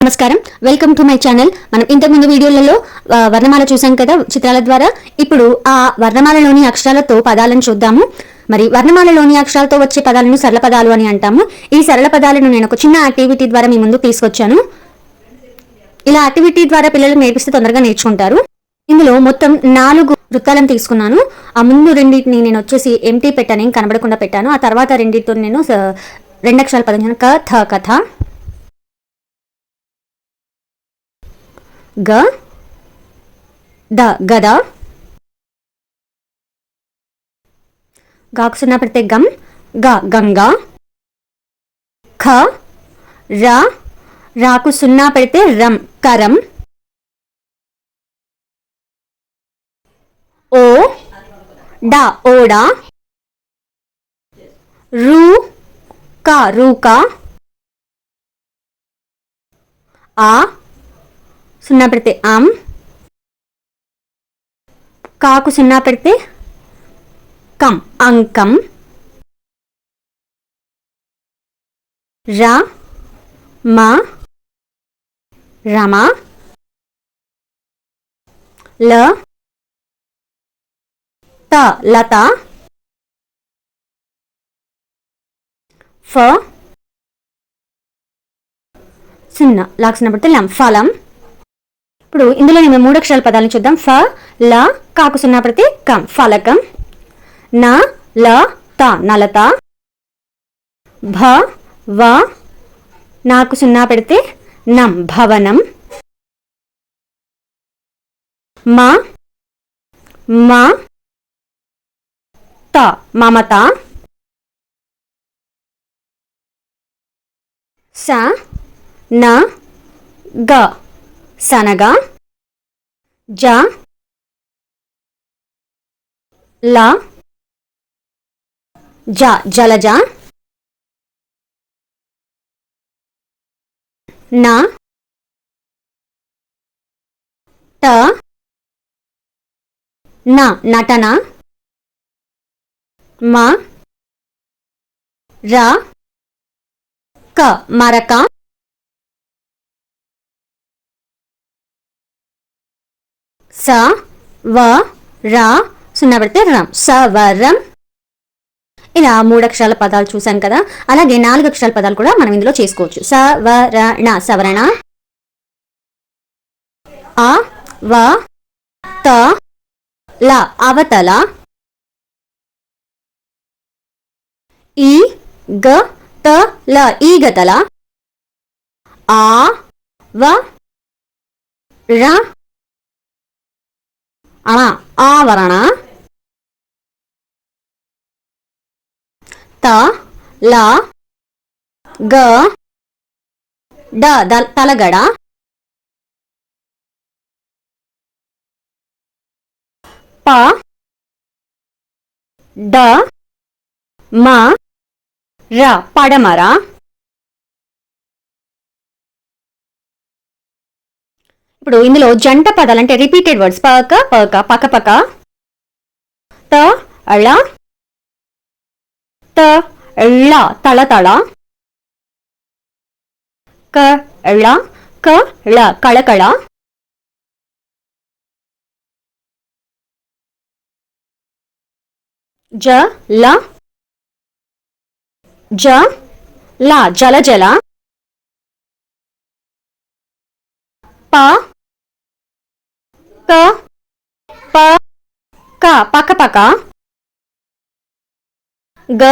నమస్కారం, welcome to my channel. మనం ఇంతకు ముందు వీడియోలలో వర్ణమాల చూసాం కదా చిత్రాల ద్వారా. ఇప్పుడు ఆ వర్ణమాలలోని అక్షరాలతో పదాలను చూద్దాము. మరి వర్ణమాలలోని అక్షరాలతో వచ్చే పదాలను సరళ పదాలు అని అంటాము. ఈ సరళ పదాలను నేను ఒక చిన్న యాక్టివిటీ ద్వారా మీ ముందు తీసుకొచ్చాను. ఇలా యాక్టివిటీ ద్వారా పిల్లలకు నేర్పిస్తే తొందరగా నేర్చుకుంటారు. ఇందులో మొత్తం 4 వృత్తాలను తీసుకున్నాను. ఆ ముందు రెండింటిని నేను వచ్చేసి ఎంటీ పెట్టాను, ఏం కనబడకుండా పెట్టాను. ఆ తర్వాత రెండింటితో నేను 2 అక్షరాల పదం క థ కథ, గ ద గద, గాకు సున్నా పెడితే గం గ గంగా, ఖ ర రాకు సున్నా పెడితే రం కరం, ఓ డ ఓడా, రు క రూకా, ఆ సున్నా పెడితే ఆమ్, కాకు సున్నా పెడితే కం అంకం, ర మ రమ, ల త లత, ఫ సున్నా లాకు సున్నా పెడితే లం ఫలం. ఇప్పుడు ఇందులో మేము 3 అక్షరాల పదాలను చూద్దాం. ఫ ల కాకు సున్నా పెడితే కం ఫలకం, న ల త నలత, భ వ నాకు సున్నా పెడితే నం భవనం, మ మ త మమత, స న గ సనగ, జ ల జ జలజ, న ట న నటన, మ ర క మరక, స వ ర సున్నా పెడితే రం సవరం. ఇలా 3 అక్షరాల పదాలు చూసాం కదా. అలాగే 4 అక్షరాల పదాలు కూడా మనం ఇందులో చేసుకోవచ్చు. సవరణ సవరణ, అ వ త ల అవతల, ఈ గ త ల ఈగతల, ఆ వ ర అణ ఆవరణ, త ల గ డ తలగడ, ప డ మ ర పడమర. ఇప్పుడు ఇందులో జంట పదాలు అంటే రిపీటెడ్ వర్డ్స్ పక పక పక పక, త అళ త ఎళ్ళ తళ తళ, క ఎళ్ళ క ళ కళకళ, జ ల జ ల జల జల, ప క ప క పక పక, గ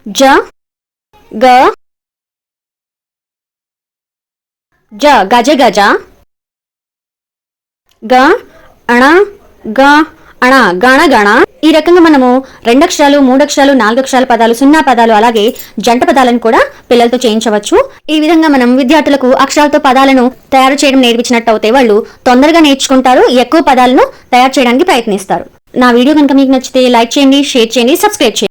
జ గ జ గజ గజ, గ అణ గ అణ గణ గణ. ఈ రకంగా మనము 2 అక్షరాలు, 3 అక్షరాలు, 4 అక్షరాల పదాలు, 0 పదాలు, అలాగే జంట పదాలను కూడా పిల్లలతో చేయించవచ్చు. ఈ విధంగా మనం విద్యార్థులకు అక్షరాలతో పదాలను తయారు చేయడం నేర్పించినట్టు అవుతే వాళ్ళు తొందరగా నేర్చుకుంటారు, ఎక్కువ పదాలను తయారు చేయడానికి ప్రయత్నిస్తారు. నా వీడియో కనుక మీకు నచ్చితే లైక్ చేయండి, షేర్ చేయండి, సబ్స్క్రైబ్ చేయండి.